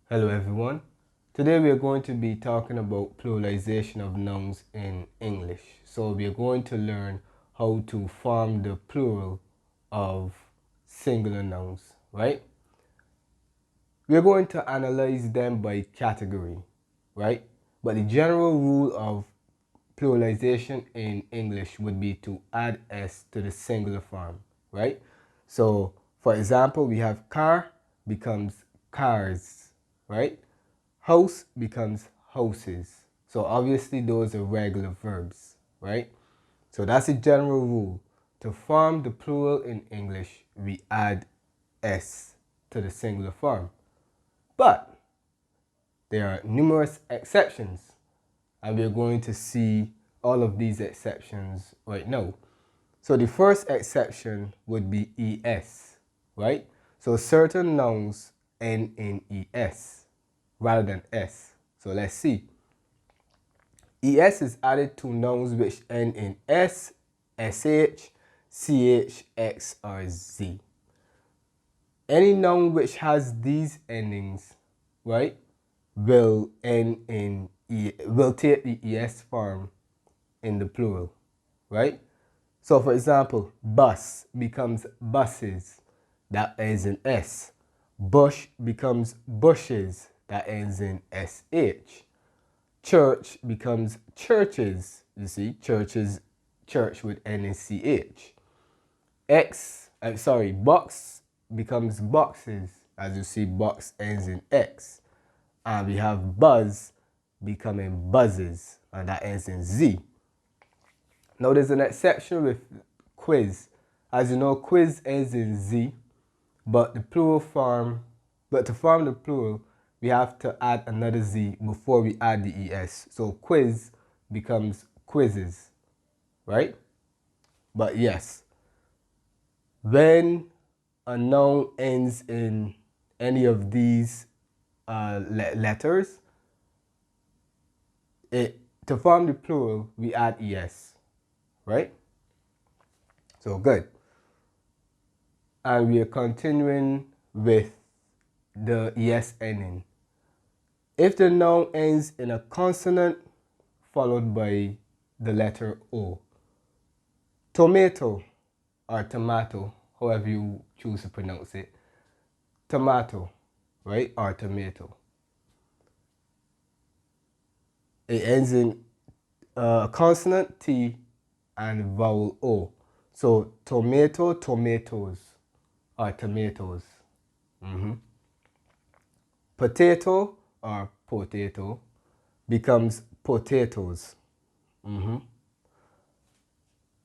Hello everyone. Today we are going to be talking about pluralization of nouns in English. So we are going to learn how to form the plural of singular nouns, right? We are going to analyze them by category, right? But the general rule of pluralization in English would be to add s to the singular form, right? So for example, we have car becomes cars, right? House becomes houses. So obviously those are regular verbs, right? So that's a general rule. To form the plural in English, we add s to the singular form. But there are numerous exceptions, and we're going to see all of these exceptions right now. So the first exception would be es, right? So certain nouns end in es rather than s. So let's see. Es is added to nouns which end in s, sh, ch, x, or z. Any noun which has these endings, right, will end in will take the es form in the plural, right? So for example, bus becomes buses, that ends in s. Bush becomes bushes, that ends in sh. Church becomes churches, you see, church would end in ch. Box becomes boxes, as you see, box ends in x. And we have buzz becoming buzzes, and that ends in z. Now there's an exception with quiz. As you know, quiz ends in z, but to form the plural, we have to add another z before we add the es. So quiz becomes quizzes, right? But yes, when a noun ends in any of these letters, to form the plural, we add es, right? So good. And we are continuing with the es ending. If the noun ends in a consonant followed by the letter O, tomato or tomato, however you choose to pronounce it, tomato, right, or tomato. It ends in consonant T and vowel O. So tomato, tomatoes, or tomatoes. Potato or potato becomes potatoes.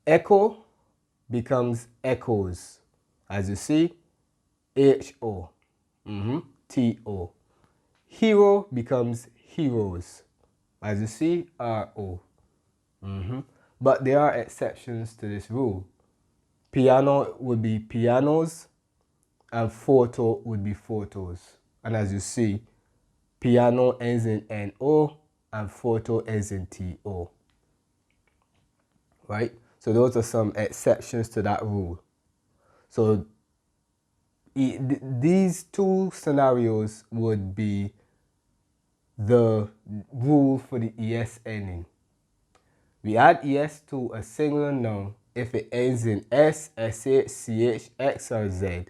Echo becomes echoes. As you see, H-O, T-O. Hero becomes heroes. As you see, R-O. But there are exceptions to this rule. Piano would be pianos, and photo would be photos. And as you see, piano ends in N-O, and photo ends in T-O. Right? So those are some exceptions to that rule. So these two scenarios would be the rule for the es ending. We add es to a singular noun if it ends in s, sh, ch, x, or z,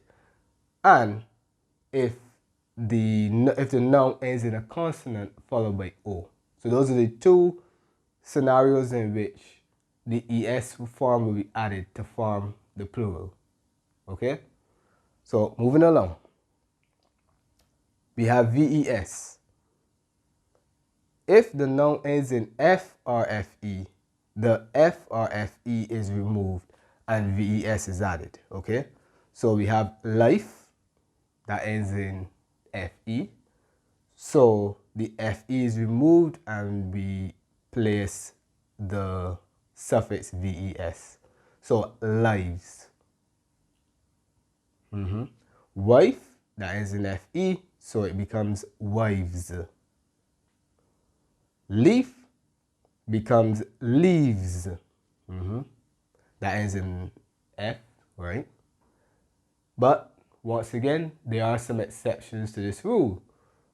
and if the noun ends in a consonant followed by o. So those are the two scenarios in which the es form will be added to form the plural. Okay? So moving along. We have ves. If the noun ends in f or fe, the f or fe is removed and ves is added. Okay? So we have life that ends in fe. So the fe is removed and we place the suffix ves. So lives. Wife, that ends in fe, so it becomes wives. Leaf becomes leaves. That ends in f, right? But once again, there are some exceptions to this rule.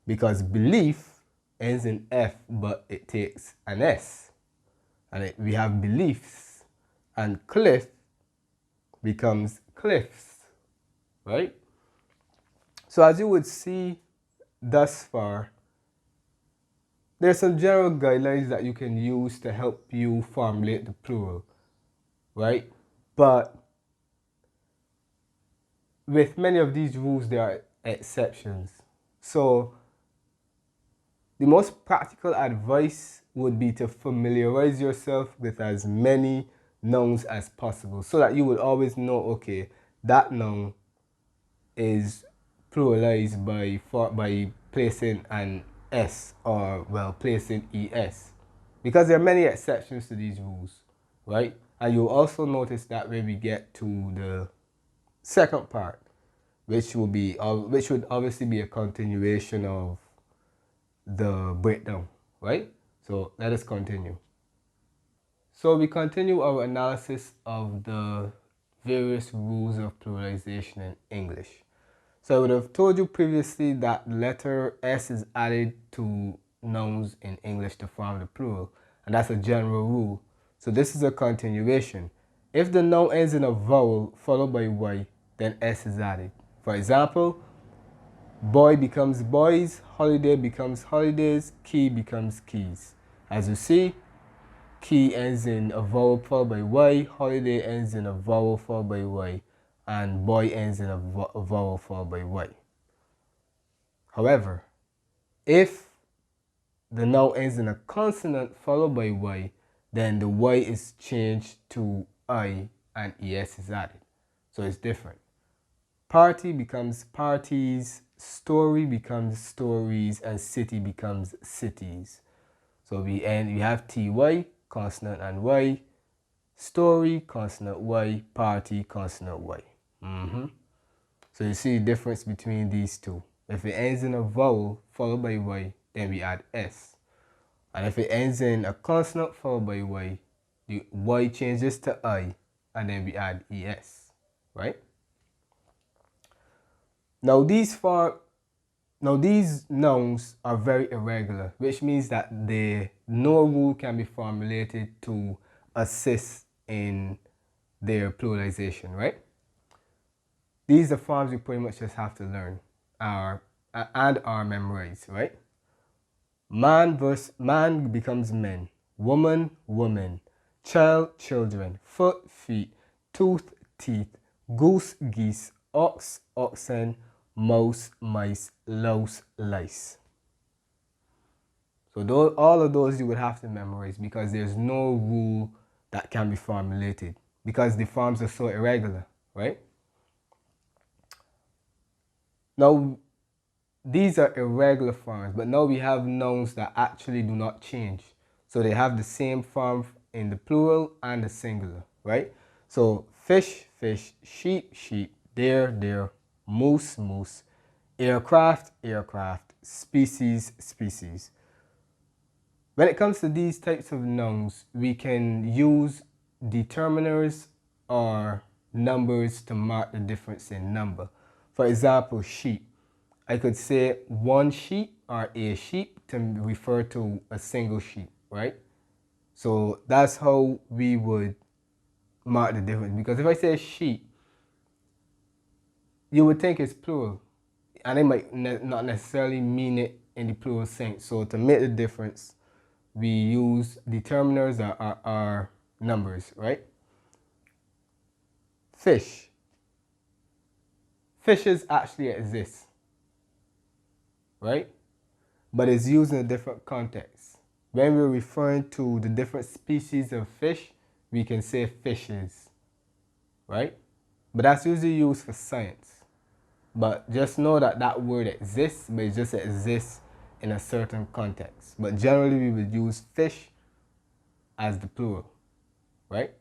because belief ends in F, but it takes an S. And we have beliefs, and cliff becomes cliffs, right? So as you would see thus far, there's some general guidelines that you can use to help you formulate the plural, right? But with many of these rules, there are exceptions. So the most practical advice would be to familiarize yourself with as many nouns as possible so that you would always know, okay, that noun is pluralized by placing an S, or, well, placing ES. Because there are many exceptions to these rules, right? And you'll also notice that when we get to the second part, which would obviously be a continuation of the breakdown, right? So let us continue. So we continue our analysis of the various rules of pluralization in English. So I would have told you previously that letter S is added to nouns in English to form the plural, and that's a general rule. So this is a continuation. If the noun ends in a vowel followed by Y, then S is added. For example, boy becomes boys, holiday becomes holidays, key becomes keys. As you see, key ends in a vowel followed by Y, holiday ends in a vowel followed by Y, and boy ends in a vowel followed by Y. However, if the noun ends in a consonant followed by Y, then the Y is changed to I and ES is added. So it's different. Party becomes parties, story becomes stories, and city becomes cities. So we have TY, consonant and Y, story, consonant Y, party, consonant Y. So you see the difference between these two. If it ends in a vowel followed by Y, then we add S. And if it ends in a consonant followed by Y, the Y changes to I, and then we add ES, right? Now these nouns are very irregular, which means that no rule can be formulated to assist in their pluralization, right? These are forms you pretty much just have to learn and are memorized, right? Man becomes men, woman, woman, child, children, foot, feet, tooth, teeth, goose, geese, ox, oxen, mouse, mice, louse, lice. So all of those you would have to memorize because there's no rule that can be formulated because the forms are so irregular, right? Now, these are irregular forms, but now we have nouns that actually do not change. So they have the same form in the plural and the singular, right? So fish, fish, sheep, sheep, deer, deer, moose, moose, aircraft, aircraft, species, species. When it comes to these types of nouns, we can use determiners or numbers to mark the difference in number. For example, sheep. I could say one sheep or a sheep to refer to a single sheep, right? So that's how we would mark the difference. Because if I say sheep, you would think it's plural. And it might not necessarily mean it in the plural sense. So to make the difference, we use determiners or numbers, right? Fish. Fishes actually exist, right? But it's used in a different context. When we're referring to the different species of fish, we can say fishes, right? But that's usually used for science. But just know that that word exists, but it just exists in a certain context. But generally, we would use fish as the plural, right?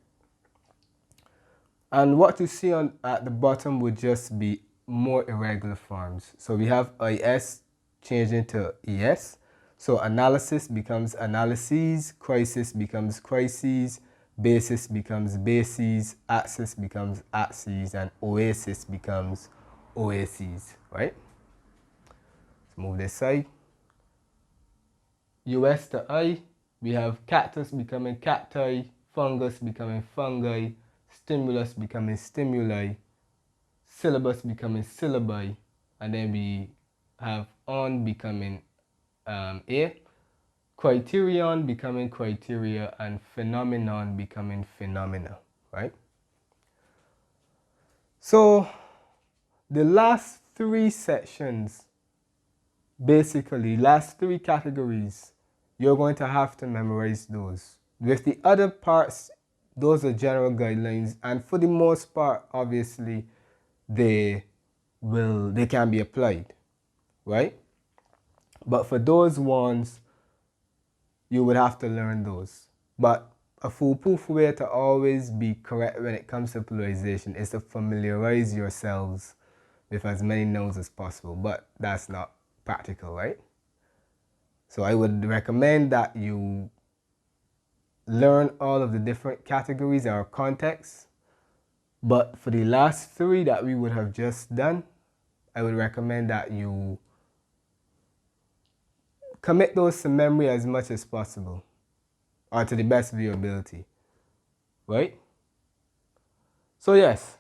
And what you see at the bottom would just be more irregular forms. So we have IS changing to ES. So analysis becomes analyses, crisis becomes crises, basis becomes bases, axis becomes axes, and oasis becomes oases, right? Let's move this side. US to I, we have cactus becoming cacti, fungus becoming fungi, stimulus becoming stimuli, syllabus becoming syllabi, and then we have on becoming a, criterion becoming criteria, and phenomenon becoming phenomena, right? So the last three sections, basically, last three categories, you're going to have to memorize those. With the other parts, those are general guidelines, and for the most part, obviously, they can be applied, right? But for those ones, you would have to learn those. But a foolproof way to always be correct when it comes to pluralization is to familiarize yourselves with as many nouns as possible, but that's not practical, right? So I would recommend that you learn all of the different categories or contexts, but for the last three that we would have just done, I would recommend that you commit those to memory as much as possible, or to the best of your ability, right? So yes,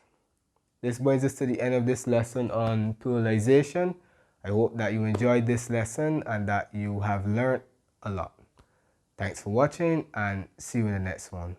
this brings us to the end of this lesson on pluralization. I hope that you enjoyed this lesson and that you have learned a lot. Thanks for watching, and see you in the next one.